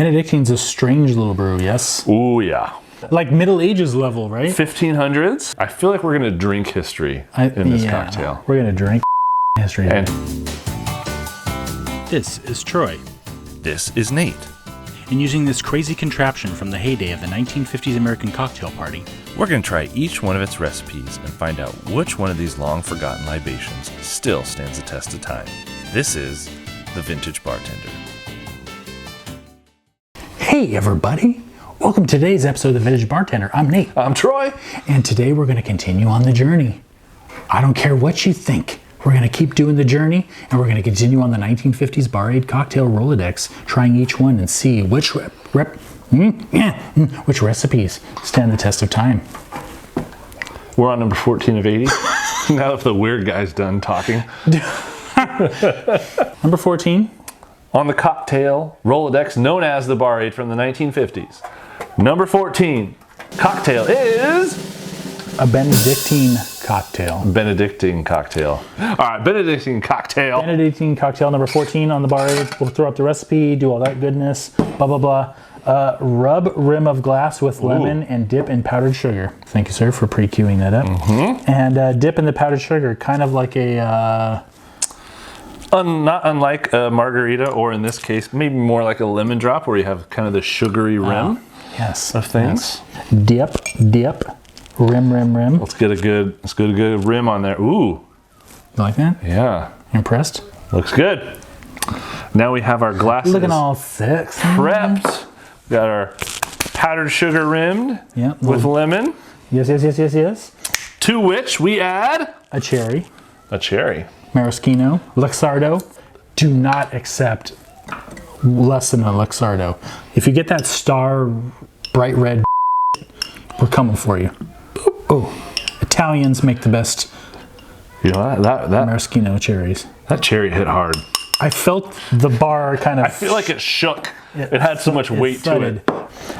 Benedictine's a strange little brew, yes? Ooh, yeah. Like Middle Ages level, right? 1500s. I feel like we're gonna drink history in this cocktail. We're gonna drink history. And This is Troy. This is Nate. And using this crazy contraption from the heyday of the 1950s American cocktail party, We're going to try each one of its recipes and find out which one of these long-forgotten libations still stands the test of time. This is the Vintage Bartender. Hey everybody! Welcome to today's episode of the Vintage Bartender. I'm Nate. I'm Troy. And today we're gonna continue on the journey. I don't care what you think. We're gonna keep doing the journey and we're gonna continue on the 1950s Bar-Aid Cocktail Rolodex, trying each one and see which which recipes stand the test of time. We're on number 14 of 80. Now that the weird guy's done talking. Number 14. On the cocktail Rolodex known as the Bar-Aid from the 1950s. Number 14 cocktail is A Benedictine Cocktail. Benedictine Cocktail. All right, Benedictine Cocktail. Benedictine Cocktail number 14 on the Bar-Aid. We'll throw up the recipe, do all that goodness, blah, blah, blah. Rub rim of glass with lemon and dip in powdered sugar. Thank you, sir, for pre-queuing that up. And dip in the powdered sugar, kind of like a... Not unlike a margarita, or in this case, maybe more like a lemon drop, where you have kind of the sugary rim of things. Yes. Dip, rim. Let's get a good rim on there. Ooh. You like that? Yeah. Impressed? Looks good. Now we have our glasses Looking all sexy. prepped. Got our powdered sugar rimmed with lemon. Yes. To which we add A cherry. Maraschino. Luxardo. Do not accept less than a Luxardo. If you get that star bright red, we're coming for you. Oh, Italians make the best that maraschino cherries. That cherry hit hard. I felt the bar kind of... I feel like it shook. It had so much weight to it.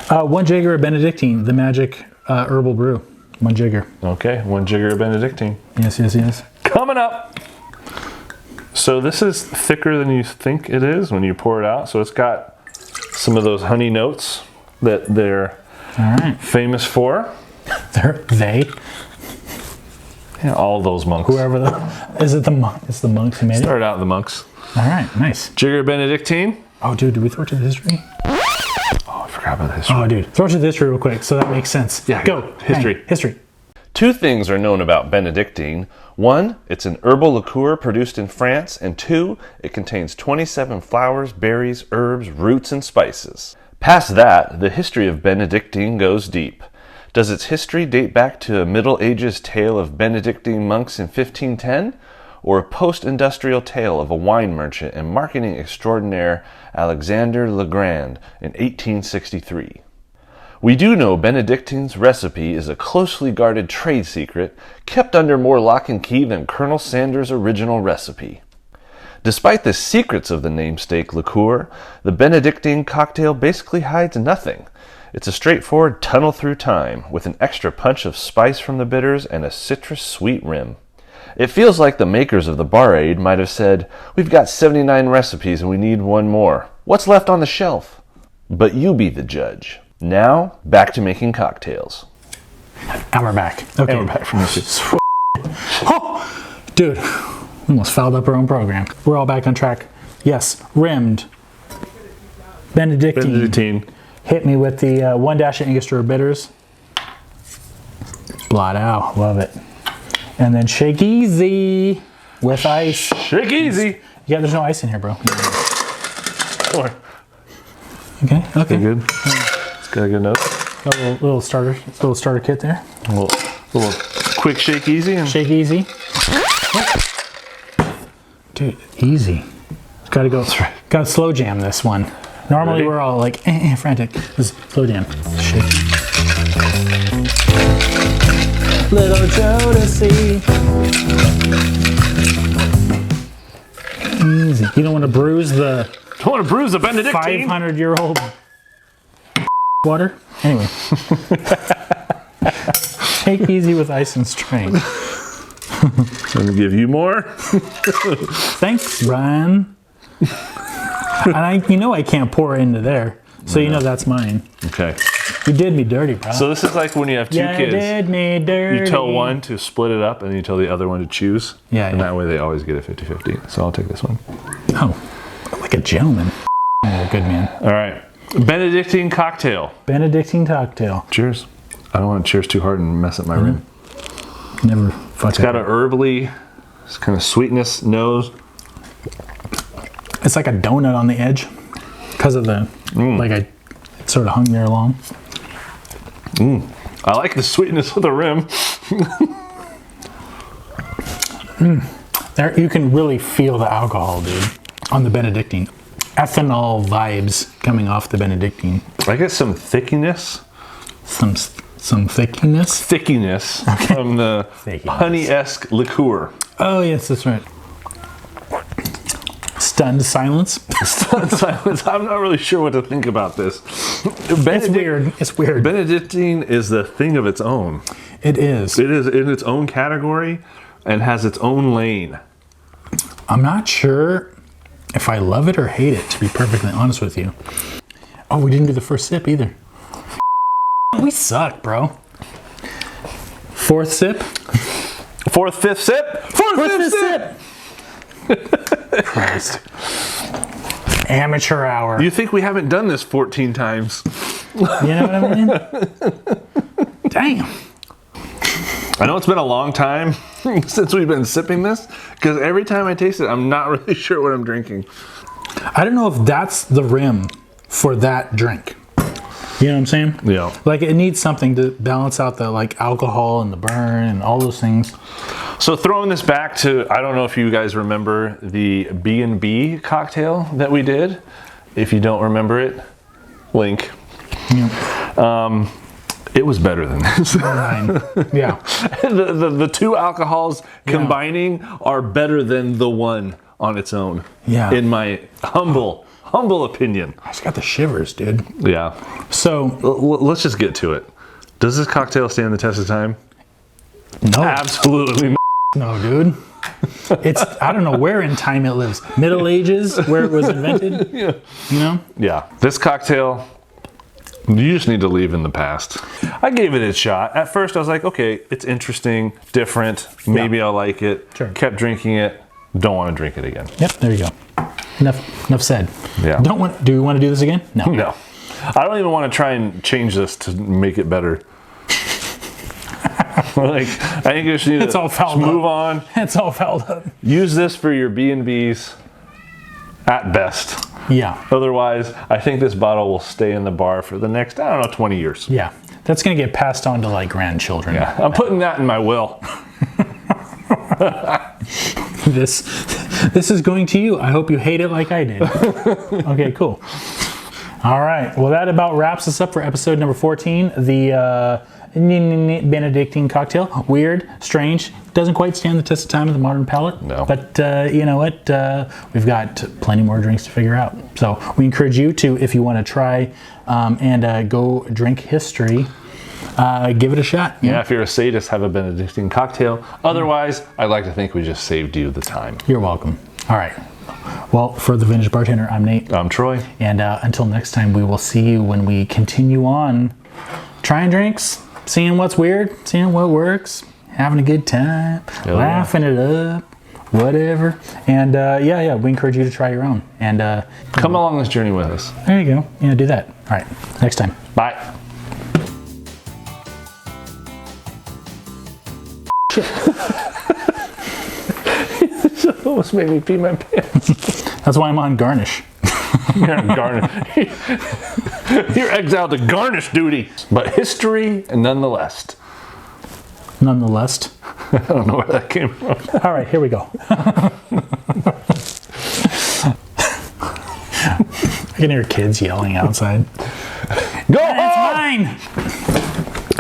1 jigger of Benedictine, the magic herbal brew. 1 jigger. Okay, 1 jigger of Benedictine. Yes. Coming up. So this is thicker than you think it is when you pour it out. So it's got some of those honey notes that they're famous for. They? Yeah, all those monks. Whoever is it the monk? It's the monks who made it? Started out the monks. All right, nice. Jigger Benedictine. Oh, dude, did we throw it to the history? Oh, I forgot about the history. Oh, dude, throw it to the history real quick so that makes sense. Yeah, go. History. Bang. History. 2 things are known about Benedictine. 1, it's an herbal liqueur produced in France, and 2, it contains 27 flowers, berries, herbs, roots, and spices. Past that, the history of Benedictine goes deep. Does its history date back to a Middle Ages tale of Benedictine monks in 1510, or a post-industrial tale of a wine merchant and marketing extraordinaire Alexander Le Grand in 1863? We do know Benedictine's recipe is a closely guarded trade secret kept under more lock and key than Colonel Sanders' original recipe. Despite the secrets of the namesake liqueur, the Benedictine cocktail basically hides nothing. It's a straightforward tunnel through time with an extra punch of spice from the bitters and a citrus sweet rim. It feels like the makers of the Bar-Aid might have said, "We've got 79 recipes and we need one more. What's left on the shelf?" But you be the judge. Now, back to making cocktails. And we're back. Okay. And we're back from this. Oh, dude, we almost fouled up our own program. We're all back on track. Yes, rimmed. Benedictine. Hit me with the 1 dash of Angostura Bitters. Blot out. Love it. And then shake easy with ice. Shake easy. Yeah, there's no ice in here, bro. Come on. Okay. Good. It's got a good note. Got a little starter kit there. A little quick shake easy. And shake easy. Dude, easy. Gotta go. Gotta slow jam this one. Normally we're all like frantic. Just slow jam. Shake. Little Jodeci. Easy. You don't want to bruise the... Don't want to bruise the Benedictine. 500-year-old water. Anyway. Take easy with ice and strain. Let me give you more. Thanks, Brian. And I can't pour into there. So you know that's mine. Okay. You did me dirty, bro. So this is like when you have two kids. did me dirty. You tell one to split it up, and then you tell the other one to choose. Yeah, And yeah. that way they always get a 50-50. So I'll take this one. Oh, like a gentleman. Oh, good man. All right. Benedictine Cocktail. Benedictine Cocktail. Cheers. I don't want to cheers too hard and mess up my rim. Never fucked It's got an herbally, kind of sweetness nose. It's like a donut on the edge because of the, it sort of hung there long. I like the sweetness of the rim. There, you can really feel the alcohol, dude, on the Benedictine. Ethanol vibes coming off the Benedictine. I get some thickiness. Some thickiness. Thickiness from the Thickiness. honey-esque liqueur. Oh yes, that's right. Stunned silence. Silence. I'm not really sure what to think about this. It's weird. It's weird. Benedictine is the thing of its own. It is. It is in its own category and has its own lane. I'm not sure if I love it or hate it, to be perfectly honest with you. Oh, we didn't do the first sip either. We suck, bro. Fourth sip? Fourth, fifth sip? Fourth, fifth sip! Christ. Amateur hour. You think we haven't done this 14 times? You know what I mean? Damn. I know it's been a long time since we've been sipping this, because every time I taste it, I'm not really sure what I'm drinking. I don't know if that's the rim for that drink. You know what I'm saying? Yeah. Like it needs something to balance out the like alcohol and the burn and all those things. So throwing this back to, I don't know if you guys remember the B&B cocktail that we did. If you don't remember it, link. Yeah. It was better than this. Yeah. the two alcohols combining are better than the one on its own. Yeah. In my humble opinion. I just got the shivers, dude. Yeah. So Let's just get to it. Does this cocktail stand the test of time? no, Absolutely not. no, dude. It's I don't know where in time it lives. Middle Ages, where it was invented. Yeah. You know? Yeah. This cocktail, you just need to leave in the past. I gave it a shot. At first I was like, okay, it's interesting, different, maybe I'll like it. Sure. Kept drinking it, don't want to drink it again. Yep, there you go. Enough said. Yeah. Do we want to do this again? No. No. I don't even want to try and change this to make it better. Like, I think you just need It's to all fouled move up. on. It's all fouled up. Use this for your B&Bs at best. Yeah. Otherwise, I think this bottle will stay in the bar for the next, I don't know, 20 years. Yeah. That's gonna get passed on to like grandchildren. Yeah, I'm putting that in my will. This is going to you. I hope you hate it like I did. Okay, cool. All right. Well, that about wraps us up for episode number 14. The Benedictine cocktail. Weird, strange. Doesn't quite stand the test of time of the modern palate. No. But you know what? We've got plenty more drinks to figure out. So we encourage you to, if you want to try and go drink history, give it a shot. Yeah, if you're a sadist, have a Benedictine cocktail. Otherwise, I'd like to think we just saved you the time. You're welcome. All right. Well, for the Vintage Bartender, I'm Nate. I'm Troy. And until next time, we will see you when we continue on trying drinks, seeing what's weird, seeing what works, having a good time, laughing it up, whatever. And yeah, we encourage you to try your own. And Come along this journey with us. there you go. Yeah, do that. All right. Next time. Bye. This almost made me pee my pants. That's why I'm on garnish. You're on garnish. You're exiled to garnish duty. But history, nonetheless. Nonetheless. I don't know where that came from. All right, here we go. I can hear kids yelling outside. Go It's home! mine!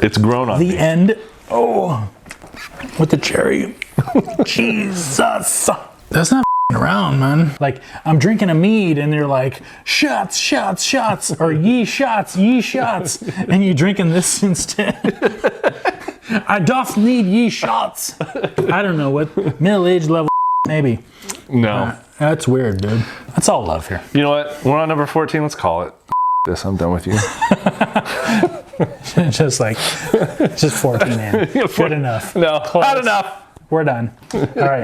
It's grown on The me. end. Oh, with the cherry. Jesus. That's not around, man. Like, I'm drinking a mead and they're like, shots, shots, shots, or ye shots, and you're drinking this instead. I doth need ye shots. I don't know what middle-aged level maybe. No. That's weird, dude. That's all love here. You know what? We're on number 14. Let's call it. this. I'm done with you. just 14 in. Good enough. No, Close. not enough. We're done. All right.